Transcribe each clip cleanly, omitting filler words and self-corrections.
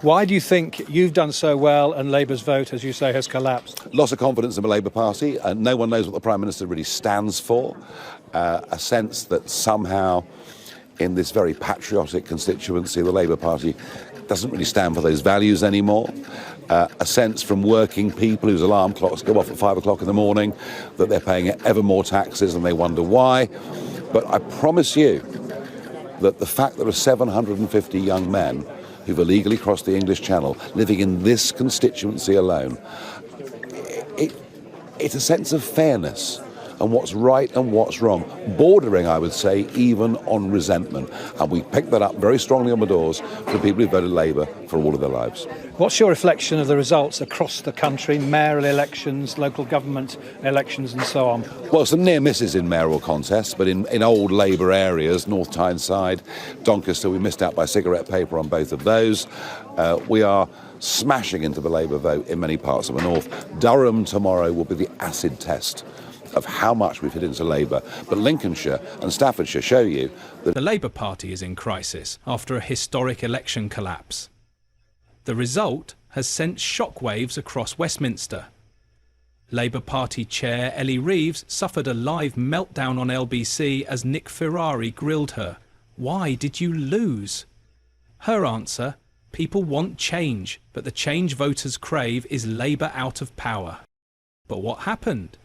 Why do you think you've done so well and Labour's vote, as you say, has collapsed? Loss of confidence in the Labour Party. No one knows what the Prime Minister really stands for. A sense that somehow in this very patriotic constituency, the Labour Party doesn't really stand for those values anymore. A sense from working people whose alarm clocks go off at 5 o'clock in the morning that they're paying ever more taxes and they wonder why. But I promise you that the fact there are 750 young men who've illegally crossed the English Channel living in this constituency alone, it's a sense of fairness and what's right and what's wrong, bordering, I would say, even on resentment. And we picked that up very strongly on the doors for people who voted Labour for all of their lives. What's your reflection of the results across the country, mayoral elections, local government elections and so on? Well, some near misses in mayoral contests, but in old Labour areas, North Tyneside, Doncaster, we missed out by cigarette paper on both of those. We are smashing into the Labour vote in many parts of the north. Durham tomorrow will be the acid test of how much we've hit into Labour. But Lincolnshire and Staffordshire show you that the Labour Party is in crisis after a historic election collapse. The result has sent shockwaves across Westminster. Labour Party chair Ellie Reeves suffered a live meltdown on LBC as Nick Ferrari grilled her. Why did you lose? Her answer: people want change, but the change voters crave is Labour out of power. But what happened?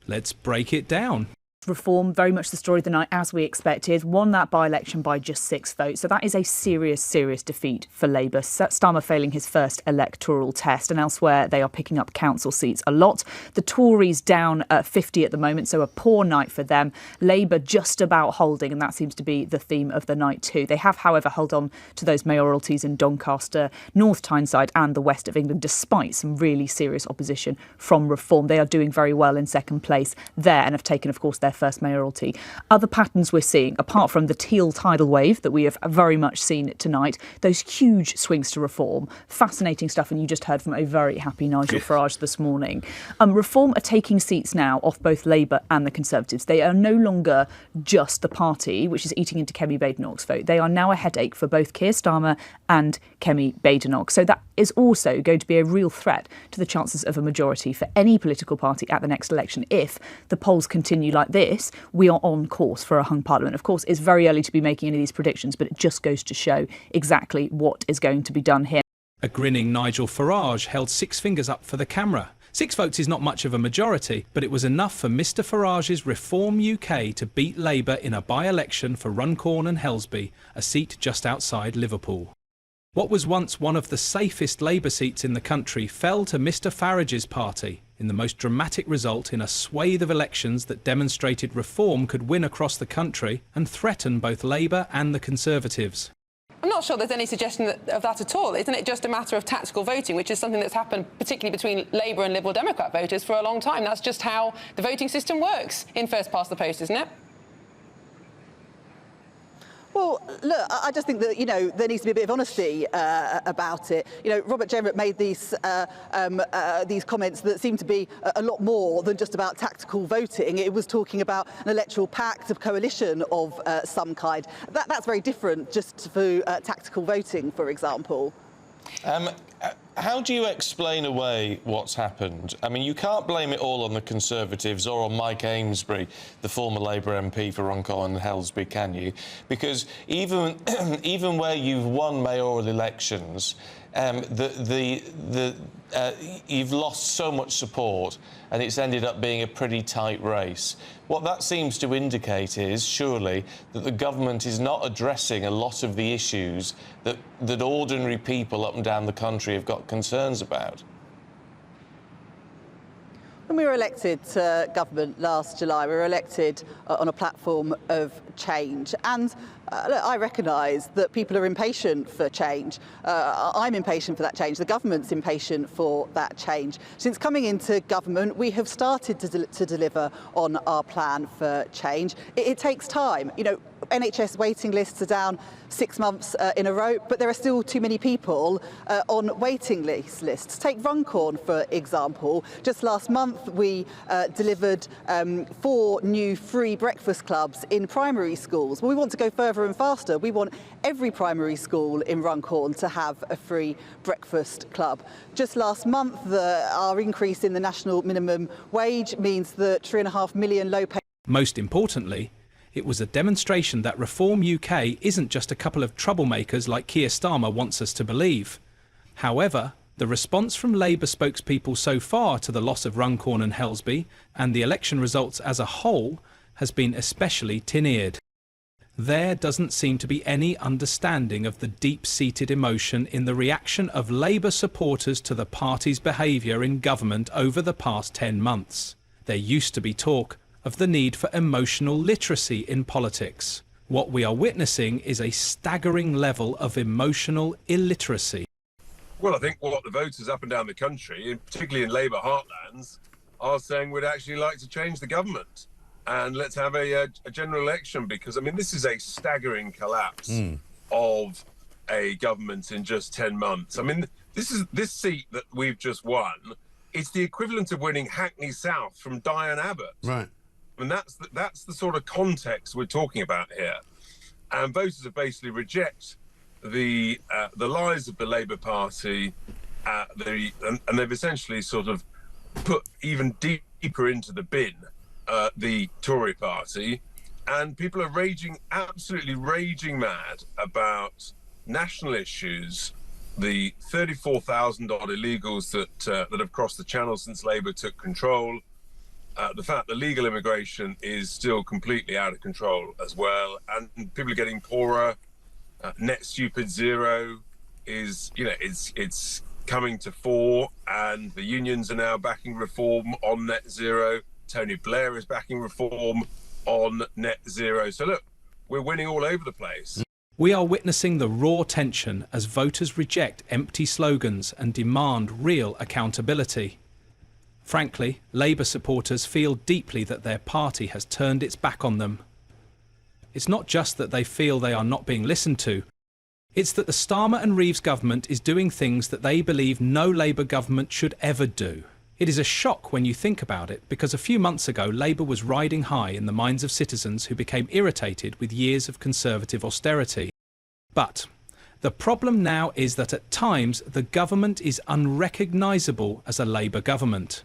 Let's break it down. Reform, very much the story of the night, as we expected, won that by-election by just 6 votes. So that is a serious, serious defeat for Labour. Starmer failing his first electoral test, and elsewhere they are picking up council seats a lot. The Tories down at 50 at the moment, so a poor night for them. Labour just about holding, and that seems to be the theme of the night too. They have, however, held on to those mayoralties in Doncaster, North Tyneside and the west of England, despite some really serious opposition from Reform. They are doing very well in second place there and have taken, of course, their first mayoralty. Other patterns we're seeing, apart from the teal tidal wave that we have very much seen tonight, those huge swings to Reform. Fascinating stuff, and you just heard from a very happy Nigel Farage this morning. Reform are taking seats now off both Labour and the Conservatives. They are no longer just the party which is eating into Kemi Badenoch's vote. They are now a headache for both Keir Starmer and Kemi Badenoch. So that is also going to be a real threat to the chances of a majority for any political party at the next election. If the polls continue like this, we are on course for a hung parliament. Of course, it's very early to be making any of these predictions, but it just goes to show exactly what is going to be done here. A grinning Nigel Farage held 6 fingers up for the camera. 6 votes is not much of a majority, but it was enough for Mr Farage's Reform UK to beat Labour in a by-election for Runcorn and Helsby, a seat just outside Liverpool. What was once one of the safest Labour seats in the country fell to Mr Farage's party in the most dramatic result in a swathe of elections that demonstrated Reform could win across the country and threaten both Labour and the Conservatives. I'm not sure there's any suggestion of that at all. Isn't it just a matter of tactical voting, which is something that's happened particularly between Labour and Liberal Democrat voters for a long time? That's just how the voting system works in first past the post, isn't it? Well, look, I just think that, there needs to be a bit of honesty about it. Robert Jenrick made these comments that seem to be a lot more than just about tactical voting. It was talking about an electoral pact, a coalition of some kind. That's very different just for tactical voting, for example. How do you explain away what's happened? I mean, you can't blame it all on the Conservatives or on Mike Amesbury, the former Labour MP for Runcorn and Helsby, can you? Because even where you've won mayoral elections, you've lost so much support and it's ended up being a pretty tight race. What that seems to indicate is, surely, that the government is not addressing a lot of the issues that ordinary people up and down the country have got concerns about. When we were elected to government last July, we were elected on a platform of change. And look, I recognise that people are impatient for change. I'm impatient for that change. The government's impatient for that change. Since coming into government, we have started to deliver on our plan for change. It takes time. NHS waiting lists are down 6 months in a row, but there are still too many people on waiting lists. Take Runcorn, for example. Just last month, we delivered 4 new free breakfast clubs in primary schools. Well, we want to go further and faster. We want every primary school in Runcorn to have a free breakfast club. Just last month, our increase in the national minimum wage means that 3.5 million low-paid... Most importantly, it was a demonstration that Reform UK isn't just a couple of troublemakers like Keir Starmer wants us to believe. However, the response from Labour spokespeople so far to the loss of Runcorn and Helsby and the election results as a whole has been especially tin-eared. There doesn't seem to be any understanding of the deep-seated emotion in the reaction of Labour supporters to the party's behaviour in government over the past 10 months. There used to be talk of the need for emotional literacy in politics. What we are witnessing is a staggering level of emotional illiteracy. Well, I think what the voters up and down the country, particularly in Labour heartlands, are saying we'd actually like to change the government. And let's have a general election, because, I mean, this is a staggering collapse of a government in just 10 months. I mean, this seat that we've just won, it's the equivalent of winning Hackney South from Diane Abbott. Right. And that's the sort of context we're talking about here. And voters have basically reject the lies of the Labour Party, and they've essentially sort of put even deeper into the bin the Tory party, and people are absolutely raging mad about national issues, the 34,000 odd illegals that have crossed the channel since Labour took control, the fact that legal immigration is still completely out of control as well, and people are getting poorer. Net stupid zero is, it's coming to fore, and the unions are now backing reform on net zero. Tony Blair is backing reform on net zero. So look, we're winning all over the place. We are witnessing the raw tension as voters reject empty slogans and demand real accountability. Frankly, Labour supporters feel deeply that their party has turned its back on them. It's not just that they feel they are not being listened to, it's that the Starmer and Reeves government is doing things that they believe no Labour government should ever do. It is a shock when you think about it, because a few months ago Labour was riding high in the minds of citizens who became irritated with years of Conservative austerity. But the problem now is that at times the government is unrecognisable as a Labour government.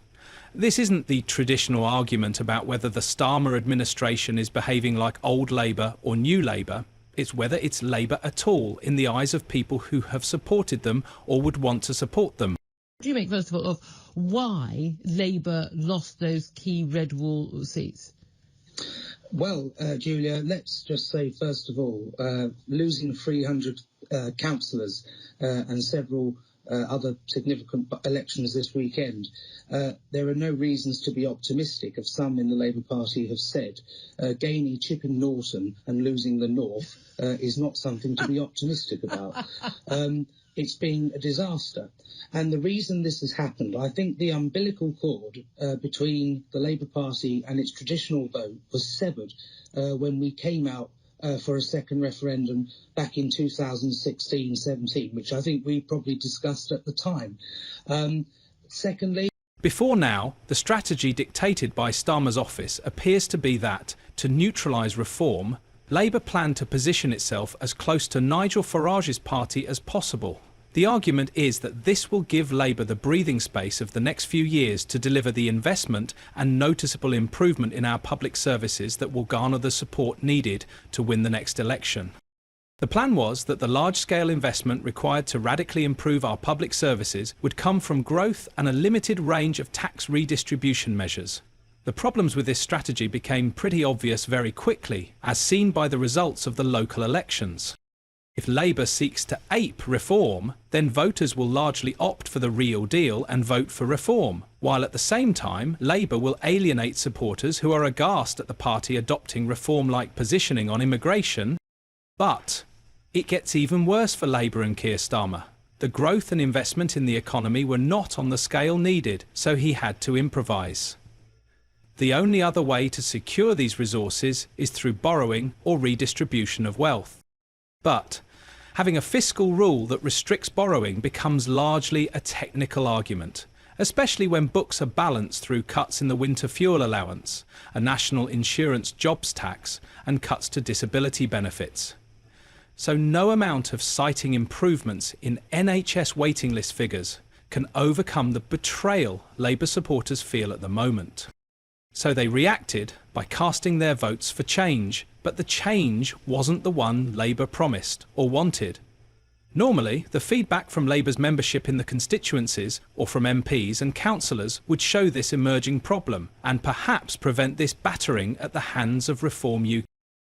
This isn't the traditional argument about whether the Starmer administration is behaving like old Labour or new Labour. It's whether it's Labour at all in the eyes of people who have supported them or would want to support them. What do you make, first of all, of why Labour lost those key red wall seats? Well, Julia, let's just say, first of all, losing 300 councillors and several other significant elections this weekend, there are no reasons to be optimistic, as some in the Labour Party have said. Gaining, chipping Norton and losing the North is not something to be optimistic about. It's been a disaster. And the reason this has happened, I think the umbilical cord between the Labour Party and its traditional vote was severed when we came out for a second referendum back in 2016-17, which I think we probably discussed at the time. Secondly... Before now, the strategy dictated by Starmer's office appears to be that, to neutralise reform, Labour planned to position itself as close to Nigel Farage's party as possible. The argument is that this will give Labour the breathing space of the next few years to deliver the investment and noticeable improvement in our public services that will garner the support needed to win the next election. The plan was that the large-scale investment required to radically improve our public services would come from growth and a limited range of tax redistribution measures. The problems with this strategy became pretty obvious very quickly, as seen by the results of the local elections. If Labour seeks to ape reform, then voters will largely opt for the real deal and vote for reform, while at the same time Labour will alienate supporters who are aghast at the party adopting reform-like positioning on immigration. But it gets even worse for Labour and Keir Starmer. The growth and investment in the economy were not on the scale needed, so he had to improvise. The only other way to secure these resources is through borrowing or redistribution of wealth. But having a fiscal rule that restricts borrowing becomes largely a technical argument, especially when books are balanced through cuts in the winter fuel allowance, a national insurance jobs tax, and cuts to disability benefits. So no amount of citing improvements in NHS waiting list figures can overcome the betrayal Labour supporters feel at the moment. So they reacted by casting their votes for change, but the change wasn't the one Labour promised or wanted. Normally, the feedback from Labour's membership in the constituencies or from MPs and councillors would show this emerging problem and perhaps prevent this battering at the hands of Reform UK.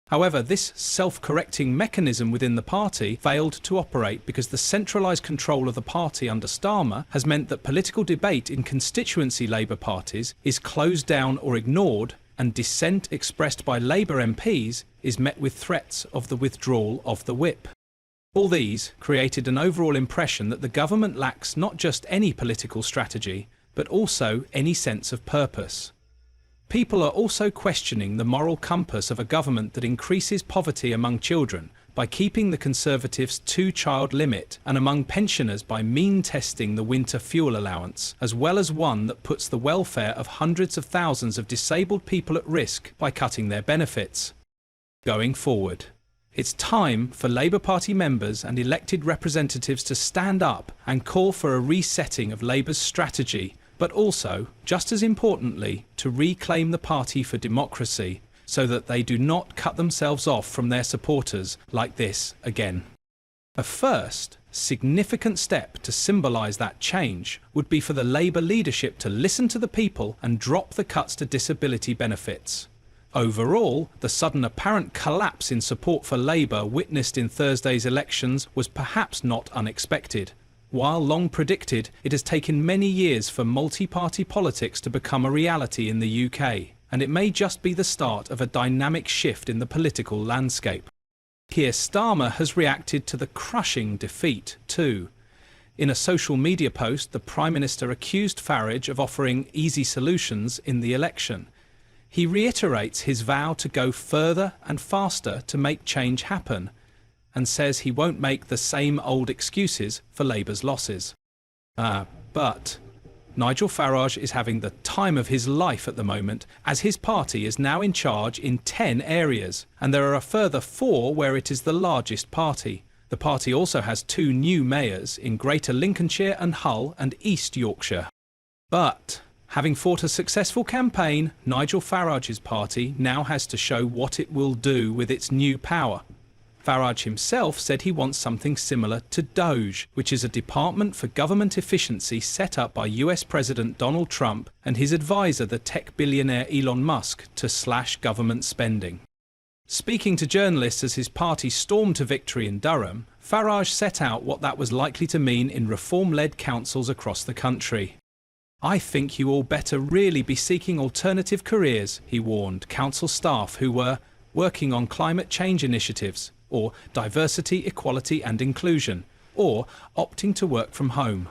However, this self-correcting mechanism within the party failed to operate because the centralised control of the party under Starmer has meant that political debate in constituency Labour parties is closed down or ignored, and dissent expressed by Labour MPs is met with threats of the withdrawal of the whip. All these created an overall impression that the government lacks not just any political strategy, but also any sense of purpose. People are also questioning the moral compass of a government that increases poverty among children by keeping the Conservatives' two-child limit, and among pensioners by mean-testing the winter fuel allowance, as well as one that puts the welfare of hundreds of thousands of disabled people at risk by cutting their benefits. Going forward, it's time for Labour Party members and elected representatives to stand up and call for a resetting of Labour's strategy, but also, just as importantly, to reclaim the party for democracy so that they do not cut themselves off from their supporters like this again. A first, significant step to symbolise that change would be for the Labour leadership to listen to the people and drop the cuts to disability benefits. Overall, the sudden apparent collapse in support for Labour witnessed in Thursday's elections was perhaps not unexpected. While long predicted, it has taken many years for multi-party politics to become a reality in the UK, and it may just be the start of a dynamic shift in the political landscape. Keir Starmer has reacted to the crushing defeat too. In a social media post, the Prime Minister accused Farage of offering easy solutions in the election. He reiterates his vow to go further and faster to make change happen, and says he won't make the same old excuses for Labour's losses. But Nigel Farage is having the time of his life at the moment, as his party is now in charge in 10 areas, and there are a further 4 where it is the largest party. The party also has 2 new mayors in Greater Lincolnshire and Hull and East Yorkshire. But having fought a successful campaign, Nigel Farage's party now has to show what it will do with its new power. Farage himself said he wants something similar to DOGE, which is a department for government efficiency set up by US President Donald Trump and his advisor, the tech billionaire Elon Musk, to slash government spending. Speaking to journalists as his party stormed to victory in Durham, Farage set out what that was likely to mean in reform-led councils across the country. "I think you all better really be seeking alternative careers," he warned council staff who were working on climate change initiatives, or diversity, equality and inclusion, or opting to work from home.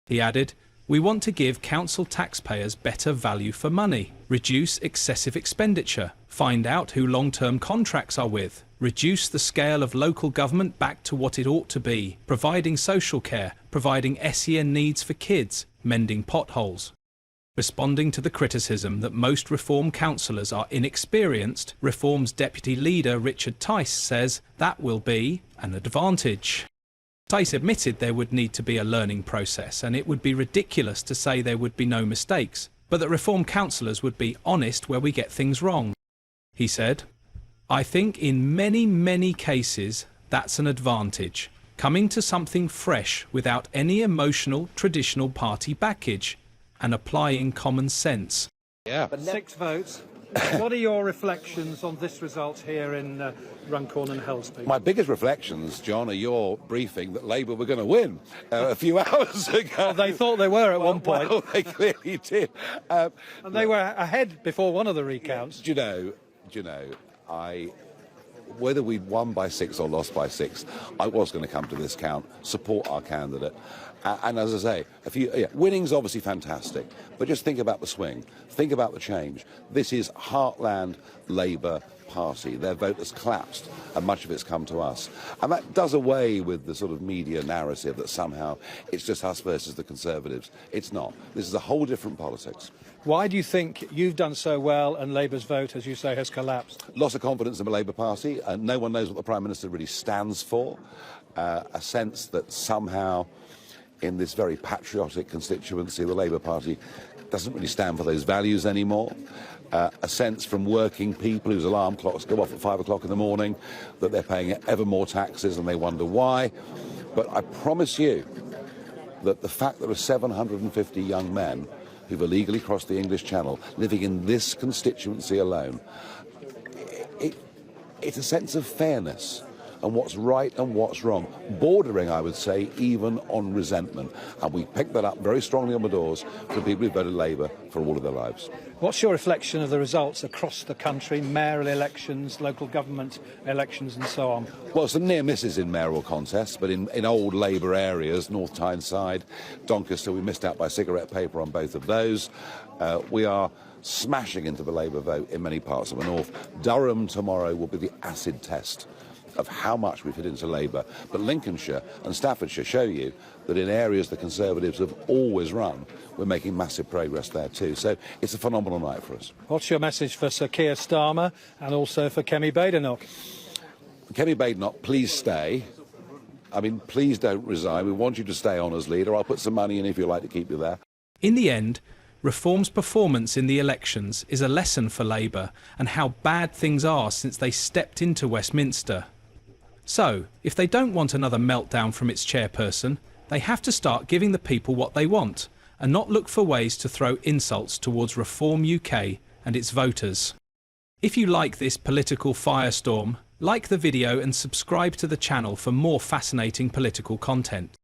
He added, "We want to give council taxpayers better value for money, reduce excessive expenditure, find out who long-term contracts are with, reduce the scale of local government back to what it ought to be, providing social care, providing SEN needs for kids, mending potholes." Responding to the criticism that most Reform councillors are inexperienced, Reform's Deputy Leader Richard Tice says that will be an advantage. Tice admitted there would need to be a learning process and it would be ridiculous to say there would be no mistakes, but that Reform councillors would be honest where we get things wrong. He said, "I think in many cases that's an advantage, coming to something fresh without any emotional traditional party baggage, and applying common sense." Yeah. 6 votes. What are your reflections on this result here in Runcorn and Helsby? My biggest reflections, John, are your briefing that Labour were going to win a few hours ago. Well, they thought they were at one point. Well, they clearly did. And they were ahead before one of the recounts. Do you know, whether we'd won by 6 or lost by 6, I was going to come to this count, support our candidate. And as I say, winning's obviously fantastic, but just think about the swing. Think about the change. This is heartland Labour Party. Their vote has collapsed, and much of it's come to us. And that does away with the sort of media narrative that somehow it's just us versus the Conservatives. It's not. This is a whole different politics. Why do you think you've done so well and Labour's vote, as you say, has collapsed? Loss of confidence in the Labour Party. No one knows what the Prime Minister really stands for. A sense that somehow in this very patriotic constituency, the Labour Party doesn't really stand for those values anymore. A sense from working people whose alarm clocks go off at 5 o'clock in the morning that they're paying ever more taxes and they wonder why. But I promise you that the fact there are 750 young men who've illegally crossed the English Channel living in this constituency alone, it's a sense of fairness and what's right and what's wrong, bordering, I would say, even on resentment. And we picked that up very strongly on the doors for people who voted Labour for all of their lives. What's your reflection of the results across the country, mayoral elections, local government elections and so on? Well, some near misses in mayoral contests, but in old Labour areas, North Tyneside, Doncaster, we missed out by cigarette paper on both of those. We are smashing into the Labour vote in many parts of the north. Durham tomorrow will be the acid test of how much we've hit into Labour. But Lincolnshire and Staffordshire show you that in areas the Conservatives have always run, we're making massive progress there too. So it's a phenomenal night for us. What's your message for Sir Keir Starmer and also for Kemi Badenoch? Kemi Badenoch, please stay. I mean, please don't resign. We want you to stay on as leader. I'll put some money in if you'd like to keep you there. In the end, Reform's performance in the elections is a lesson for Labour and how bad things are since they stepped into Westminster. So, if they don't want another meltdown from its chairperson, they have to start giving the people what they want and not look for ways to throw insults towards Reform UK and its voters. If you like this political firestorm, like the video and subscribe to the channel for more fascinating political content.